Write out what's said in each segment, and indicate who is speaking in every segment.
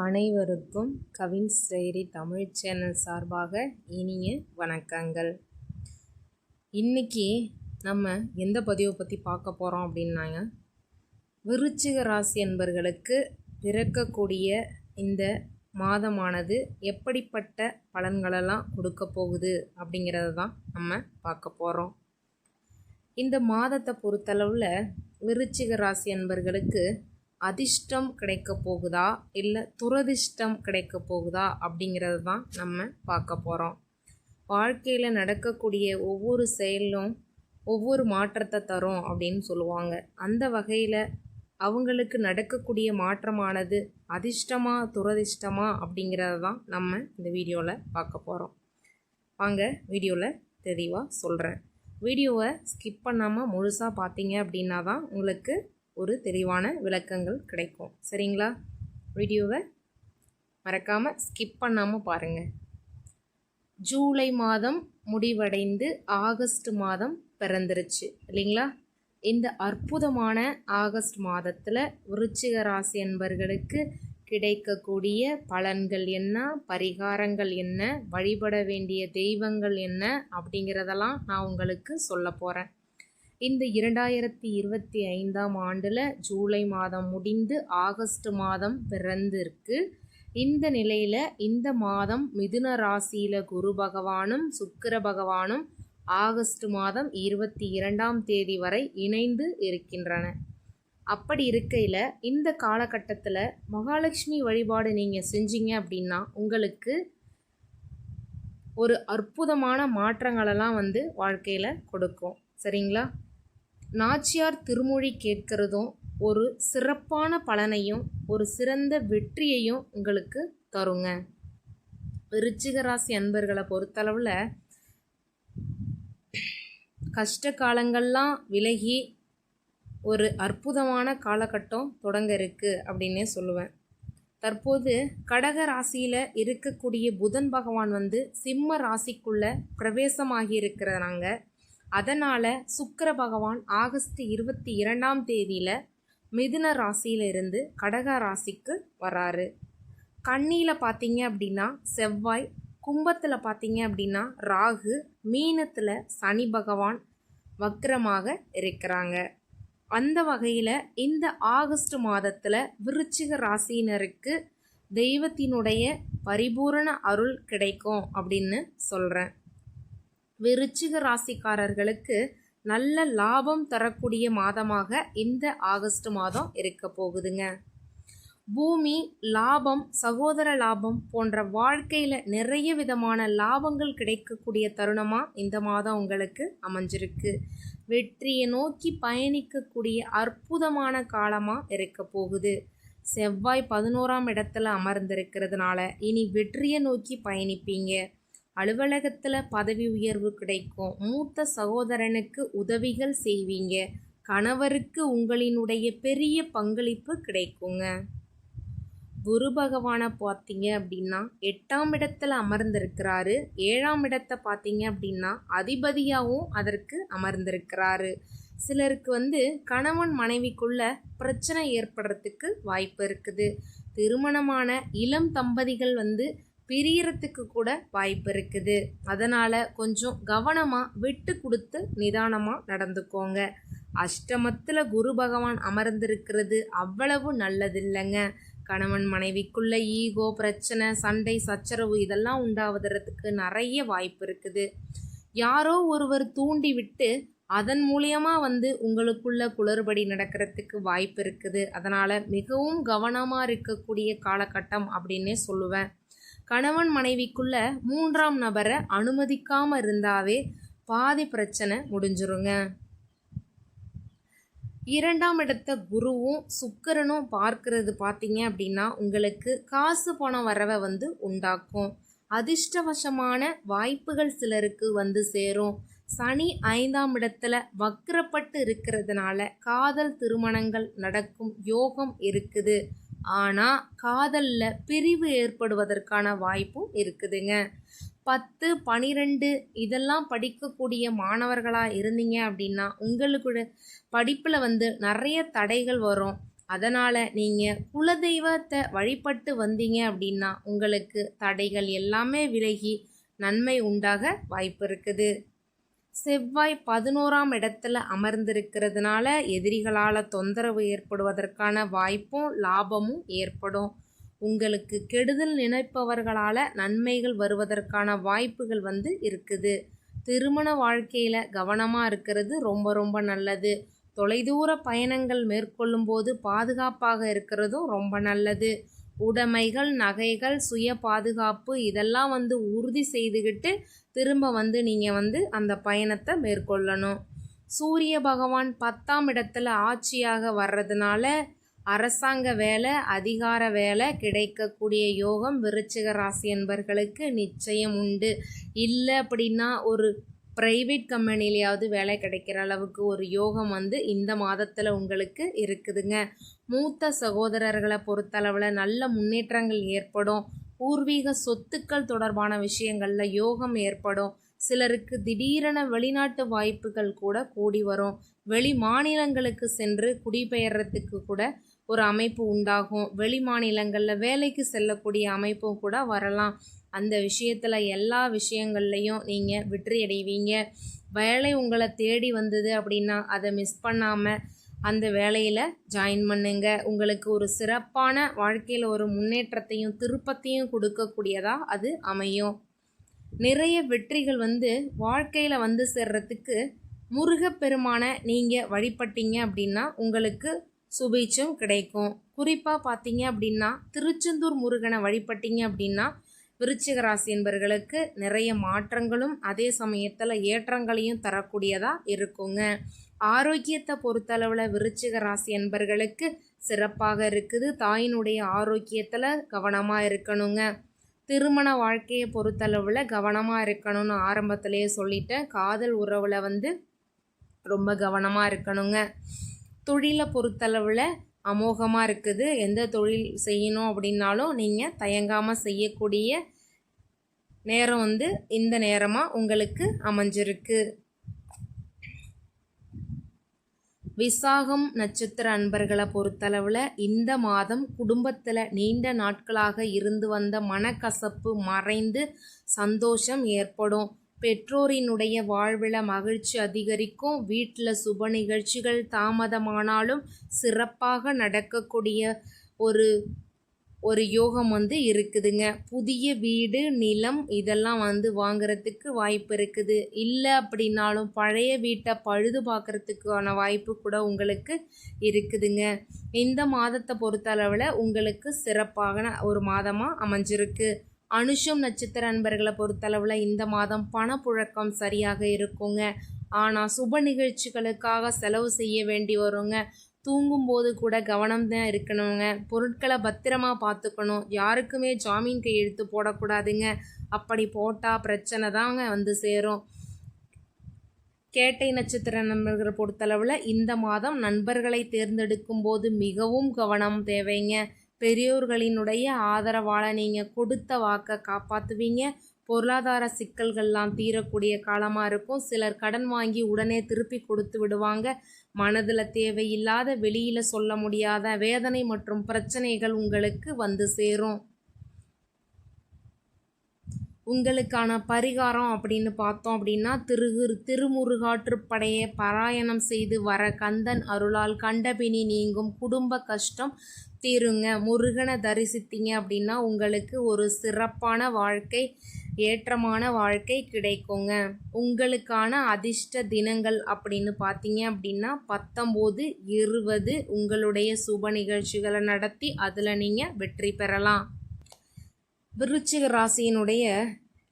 Speaker 1: அனைவருக்கும் Cavin's diary Tamil channel சார்பாக இனிய வணக்கங்கள். இன்றைக்கி நம்ம எந்த பதிவை பற்றி பார்க்க போகிறோம் அப்படின்னாங்க, விருச்சிக ராசி என்பர்களுக்கு பிறக்கக்கூடிய இந்த மாதமானது எப்படிப்பட்ட பலன்களெல்லாம் கொடுக்க போகுது அப்படிங்கிறத தான் நம்ம பார்க்க போகிறோம். இந்த மாதத்தை பொறுத்தளவில் விருச்சிக ராசி என்பர்களுக்கு அதிர்ஷ்டம் கிடைக்க போகுதா இல்லை துரதிர்ஷ்டம் கிடைக்க போகுதா அப்படிங்கிறது தான் நம்ம பார்க்க போகிறோம். வாழ்க்கையில் நடக்கக்கூடிய ஒவ்வொரு செயலும் ஒவ்வொரு மாற்றத்தை தரும் அப்படின்னு சொல்லுவாங்க. அந்த வகையில் அவங்களுக்கு நடக்கக்கூடிய மாற்றமானது அதிர்ஷ்டமா துரதிர்ஷ்டமா அப்படிங்கிறத தான் நம்ம இந்த வீடியோவில் பார்க்க போகிறோம். வாங்க வீடியோவில் தெளிவாக சொல்கிறேன். வீடியோவை ஸ்கிப் பண்ணாமல் முழுசாக பார்த்தீங்க அப்படின்னா தான் உங்களுக்கு ஒரு தெளிவான விளக்கங்கள் கிடைக்கும். சரிங்களா? வீடியோவை மறக்காமல் ஸ்கிப் பண்ணாமல் பாருங்கள். ஜூலை மாதம் முடிவடைந்து ஆகஸ்ட் மாதம் பிறந்துருச்சு இல்லைங்களா? இந்த அற்புதமான ஆகஸ்ட் மாதத்தில் விருச்சிக ராசி என்பர்களுக்கு கிடைக்கக்கூடிய பலன்கள் என்ன, பரிகாரங்கள் என்ன, வழிபட வேண்டிய தெய்வங்கள் என்ன அப்படிங்கிறதெல்லாம் நான் உங்களுக்கு சொல்ல போகிறேன். இந்த 2025ஆம் ஆண்டில் ஜூலை மாதம் முடிந்து ஆகஸ்ட் மாதம் பிறந்திருக்கு. இந்த நிலையில் இந்த மாதம் மிதுன ராசியில் குரு பகவானும் சுக்கிர பகவானும் ஆகஸ்ட் மாதம் 22ஆம் தேதி வரை இணைந்து இருக்கின்றன. அப்படி இருக்கையில் இந்த காலகட்டத்தில் மகாலட்சுமி வழிபாடு நீங்கள் செஞ்சீங்க அப்படின்னா உங்களுக்கு ஒரு அற்புதமான மாற்றங்களெல்லாம் வாழ்க்கையில் கொடுக்கும். சரிங்களா? நாச்சியார் திருமொழி கேட்கிறதும் ஒரு சிறப்பான பலனையும் ஒரு சிறந்த வெற்றியையும் உங்களுக்கு தருங்க. விருச்சிக ராசி அன்பர்களை பொறுத்தளவில் கஷ்ட காலங்கள்லாம் விலகி ஒரு அற்புதமான காலகட்டம் தொடங்க இருக்குது அப்படின்னே சொல்லுவேன். தற்போது கடக ராசியில் இருக்கக்கூடிய புதன் பகவான் சிம்ம ராசிக்குள்ளே பிரவேசமாகி இருக்கிறாங்க. அதனால் சுக்கிர பகவான் ஆகஸ்ட் 22ஆம் தேதியில் மிதுன ராசியிலிருந்து கடக ராசிக்கு வராரு. கன்னியில் பார்த்தீங்க அப்படின்னா செவ்வாய், கும்பத்தில் பார்த்தீங்க அப்படின்னா ராகு, மீனத்தில் சனி பகவான் வக்ரமாக இருக்கிறாங்க. அந்த வகையில் இந்த ஆகஸ்ட் மாதத்தில் விருச்சிக ராசியினருக்கு தெய்வத்தினுடைய பரிபூரண அருள் கிடைக்கும் அப்படின்னு சொல்கிறேன். விருச்சிக ராசிக்காரர்களுக்கு நல்ல லாபம் தரக்கூடிய மாதமாக இந்த ஆகஸ்ட் மாதம் இருக்க போகுதுங்க. பூமி லாபம், சகோதர லாபம் போன்ற வாழ்க்கையில் நிறைய விதமான லாபங்கள் கிடைக்கக்கூடிய தருணமாக இந்த மாதம் உங்களுக்கு அமைஞ்சிருக்கு. வெற்றியை நோக்கி பயணிக்கக்கூடிய அற்புதமான காலமாக இருக்க போகுது. செவ்வாய் 11ஆம் இடத்துல அமர்ந்திருக்கிறதுனால இனி வெற்றியை நோக்கி பயணிப்பீங்க. அலுவலகத்தில் பதவி உயர்வு கிடைக்கும். மூத்த சகோதரனுக்கு உதவிகள் செய்வீங்க. கணவருக்கு உங்களினுடைய பெரிய பங்களிப்பு கிடைக்குங்க. குரு பகவானை பார்த்தீங்க அப்படின்னா 8ஆம் இடத்துல அமர்ந்திருக்கிறாரு. 7ஆம் இடத்தை பார்த்தீங்க அப்படின்னா அதிபதியாகவும் அதற்கு அமர்ந்திருக்கிறாரு. சிலருக்கு கணவன் மனைவிக்குள்ள பிரச்சனை ஏற்படுறதுக்கு வாய்ப்பு இருக்குது. திருமணமான இளம் தம்பதிகள் பிரியறதுக்கு கூட வாய்ப்பு இருக்குது. அதனால் கொஞ்சம் கவனமாக விட்டு கொடுத்து நிதானமாக நடந்துக்கோங்க. அஷ்டமத்தில் குரு பகவான் அமர்ந்திருக்கிறது அவ்வளவு நல்லதில்லைங்க. கணவன் மனைவிக்குள்ள ஈகோ, பிரச்சனை, சண்டை, சச்சரவு இதெல்லாம் உண்டாவதற்கு நிறைய வாய்ப்பு இருக்குது. யாரோ ஒருவர் தூண்டி விட்டு அதன் மூலியமாக உங்களுக்குள்ள குளறுபடி நடக்கிறதுக்கு வாய்ப்பு இருக்குது. அதனால் மிகவும் கவனமாக இருக்கக்கூடிய காலகட்டம் அப்படின்னே சொல்லுவேன். கணவன் மனைவிக்குள்ள 3ஆம் நபரை அனுமதிக்காமல் இருந்தாவே பாதி பிரச்சனை முடிஞ்சிருங்க. 2ஆம் இடத்தை குருவும் சுக்கிரனும் பார்க்கறது பார்த்தீங்க அப்படின்னா உங்களுக்கு காசு பணம் வரவை உண்டாக்கும். அதிர்ஷ்டவசமான வாய்ப்புகள் சிலருக்கு சேரும். சனி 5ஆம் இடத்துல வக்ரப்பட்டு இருக்கிறதுனால காதல் திருமணங்கள் நடக்கும் யோகம் இருக்குது. ஆனால் காதலில் பிரிவு ஏற்படுவதற்கான வாய்ப்பும் இருக்குதுங்க. 10, 12 இதெல்லாம் படிக்கக்கூடிய மாணவர்களாக இருந்தீங்க அப்படின்னா உங்களுக்கு படிப்பில் நிறைய தடைகள் வரும். அதனால் நீங்கள் குலதெய்வத்தை வழிபட்டு வந்தீங்க அப்படின்னா உங்களுக்கு தடைகள் எல்லாமே விலகி நன்மை உண்டாக வாய்ப்பு இருக்குது. செவ்வாய் 11ஆம் இடத்துல அமர்ந்திருக்கிறதுனால எதிரிகளால் தொந்தரவு ஏற்படுவதற்கான வாய்ப்பும் லாபமும் ஏற்படும். உங்களுக்கு கெடுதல் நினைப்பவர்களால் நன்மைகள் வருவதற்கான வாய்ப்புகள் இருக்குது. திருமண வாழ்க்கையில் கவனமாக இருக்கிறது ரொம்ப ரொம்ப நல்லது. தொலைதூர பயணங்கள் மேற்கொள்ளும் போது பாதுகாப்பாக இருக்கிறதும் ரொம்ப நல்லது. உடைமைகள், நகைகள், சுய பாதுகாப்பு இதெல்லாம் உறுதி செய்துக்கிட்டு திரும்ப நீங்கள் அந்த பயணத்தை மேற்கொள்ளணும். சூரிய பகவான் 10ஆம் இடத்துல ஆட்சியாக வர்றதுனால அரசாங்க வேலை, அதிகார வேலை கிடைக்கக்கூடிய யோகம் விருச்சிக ராசி என்பர்களுக்கு நிச்சயம் உண்டு. இல்லை அப்படின்னா ஒரு ப்ரைவேட் கம்பெனிலையாவது வேலை கிடைக்கிற அளவுக்கு ஒரு யோகம் இந்த மாதத்தில் உங்களுக்கு இருக்குதுங்க. மூத்த சகோதரர்களை பொறுத்தளவில் நல்ல முன்னேற்றங்கள் ஏற்படும். பூர்வீக சொத்துக்கள் தொடர்பான விஷயங்களில் யோகம் ஏற்படும். சிலருக்கு திடீரென வெளிநாட்டு வாய்ப்புகள் கூட கூடி வரும். வெளி மாநிலங்களுக்கு சென்று குடிபெயர்றதுக்கு கூட ஒரு அமைப்பு உண்டாகும். வெளி மாநிலங்களில் வேலைக்கு செல்லக்கூடிய அமைப்பும் கூட வரலாம். அந்த விஷயத்தில் எல்லா விஷயங்கள்லையும் நீங்கள் வெற்றி அடைவீங்க. வேலை உங்களை தேடி வந்தது அப்படின்னா அதை மிஸ் பண்ணாமல் அந்த வேலையில் ஜாயின் பண்ணுங்க. உங்களுக்கு ஒரு சிறப்பான வாழ்க்கையில் ஒரு முன்னேற்றத்தையும் திருப்பத்தையும் கொடுக்கக்கூடியதாக அது அமையும். நிறைய வெற்றிகள் வாழ்க்கையில் சேர்றதுக்கு முருகப்பெருமானை நீங்கள் வழிபட்டீங்க அப்படின்னா உங்களுக்கு சுபீட்சம் கிடைக்கும். குறிப்பாக பார்த்தீங்க அப்படின்னா திருச்செந்தூர் முருகனை வழிபட்டீங்க அப்படின்னா விருச்சிக ராசி என்பவர்களுக்கு நிறைய மாற்றங்களும் அதே சமயத்தில் ஏற்றங்களையும் தரக்கூடியதாக இருக்குங்க. ஆரோக்கியத்தை பொறுத்தளவில் விருச்சிக ராசி என்பவர்களுக்கு சிறப்பாக இருக்குது. தாயினுடைய ஆரோக்கியத்தில் கவனமாக இருக்கணுங்க. திருமண வாழ்க்கையை பொறுத்தளவில் கவனமாக இருக்கணும்னு ஆரம்பத்திலேயே சொல்லிட்டேன். காதல் உறவில் ரொம்ப கவனமாக இருக்கணுங்க. தொழிலை பொறுத்தளவில் அமோகமாக இருக்குது. எந்த தொழில் செய்யணும் அப்படின்னாலும் நீங்கள் தயங்காமல் செய்யக்கூடிய நேரம் இந்த நேரமாக உங்களுக்கு அமைஞ்சிருக்கு. விசாகம் நட்சத்திர அன்பர்களை பொறுத்தளவில் இந்த மாதம் குடும்பத்தில் நீண்ட நாட்களாக இருந்து வந்த மனக்கசப்பு மறைந்து சந்தோஷம் ஏற்படும். பெற்றோரினுடைய வாழ்வில் மகிழ்ச்சி அதிகரிக்கும். வீட்டில் சுப நிகழ்ச்சிகள் தாமதமானாலும் சிறப்பாக நடக்கக்கூடிய ஒரு யோகம் இருக்குதுங்க. புதிய வீடு, நிலம் இதெல்லாம் வாங்குறதுக்கு வாய்ப்பு இருக்குது. இல்லை அப்படின்னாலும் பழைய வீட்டை பழுது பார்க்குறதுக்கான வாய்ப்பு கூட உங்களுக்கு இருக்குதுங்க. இந்த மாதத்தை பொறுத்தளவில் உங்களுக்கு சிறப்பான ஒரு மாதமாக அமைஞ்சிருக்கு. அனுஷம் நட்சத்திர அன்பர்களை பொறுத்தளவில் இந்த மாதம் பணப்புழக்கம் சரியாக இருக்குங்க. ஆனால் சுப நிகழ்ச்சிகளுக்காக செலவு செய்ய வேண்டி வருங்க. தூங்கும்போது கூட கவனம் தான் இருக்கணுங்க. பொருட்களை பத்திரமா பார்த்துக்கணும். யாருக்குமே ஜாமீன் கையெழுத்து போடக்கூடாதுங்க. அப்படி போட்டால் பிரச்சனை தாங்க சேரும். கேட்டை நட்சத்திர நண்பர்களை பொறுத்தளவில் இந்த மாதம் நண்பர்களை தேர்ந்தெடுக்கும் போது மிகவும் கவனம் தேவைங்க. பெரியோர்களினுடைய ஆதரவால் நீங்கள் கொடுத்த வாக்கை காப்பாற்றுவீங்க. பொருளாதார சிக்கல்கள்லாம் தீரக்கூடிய காலமாக இருக்கும். சிலர் கடன் வாங்கி உடனே திருப்பி கொடுத்து விடுவாங்க. மனதில் தேவையில்லாத வெளியில் சொல்ல முடியாத வேதனை மற்றும் பிரச்சனைகள் உங்களுக்கு சேரும். உங்களுக்கான பரிகாரம் அப்படின்னு பார்த்தோம் அப்படின்னா திருமுருகாற்றுப்படையை பாராயணம் செய்து வர கந்தன் அருளால் கண்டபினி நீங்கும், குடும்ப கஷ்டம் தீருங்க. முருகனை தரிசித்தீங்க அப்படின்னா உங்களுக்கு ஒரு சிறப்பான வாழ்க்கை, ஏற்றமான வாழ்க்கை கிடைக்குங்க. உங்களுக்கான அதிர்ஷ்ட தினங்கள் அப்படின்னு பார்த்தீங்க அப்படின்னா 19, 20 உங்களுடைய சுப நிகழ்ச்சிகளை நடத்தி அதில் நீங்கள் வெற்றி பெறலாம். விருச்சிக ராசியினுடைய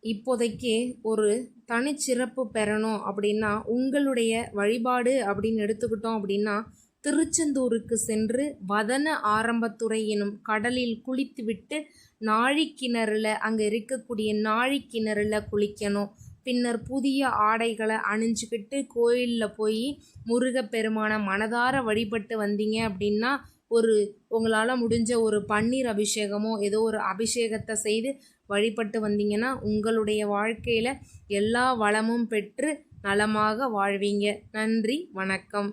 Speaker 1: இப்போதைக்கு ஒரு தனிச்சிறப்பு பெறணும் அப்படின்னா உங்களுடைய வழிபாடு அப்படின்னு எடுத்துக்கிட்டோம் அப்படின்னா திருச்செந்தூருக்கு சென்று வதன ஆரம்பத்துறை எனும் கடலில் குளித்துவிட்டு நாழிக்கிணறுல அங்கே இருக்கக்கூடிய நாழிக்கிணறுல குளிக்கணும். பின்னர் புதிய ஆடைகளை அணிஞ்சுக்கிட்டு கோயிலில் போய் முருகப்பெருமான மனதார வழிபட்டு வந்தீங்க அப்படின்னா உங்களால் முடிஞ்ச ஒரு பன்னீர் அபிஷேகமோ ஏதோ ஒரு அபிஷேகத்தை செய்து வழிபட்டு வந்தீங்கன்னா உங்களுடைய வாழ்க்கையில் எல்லா வளமும் பெற்று நலமாக வாழ்வீங்க. நன்றி, வணக்கம்.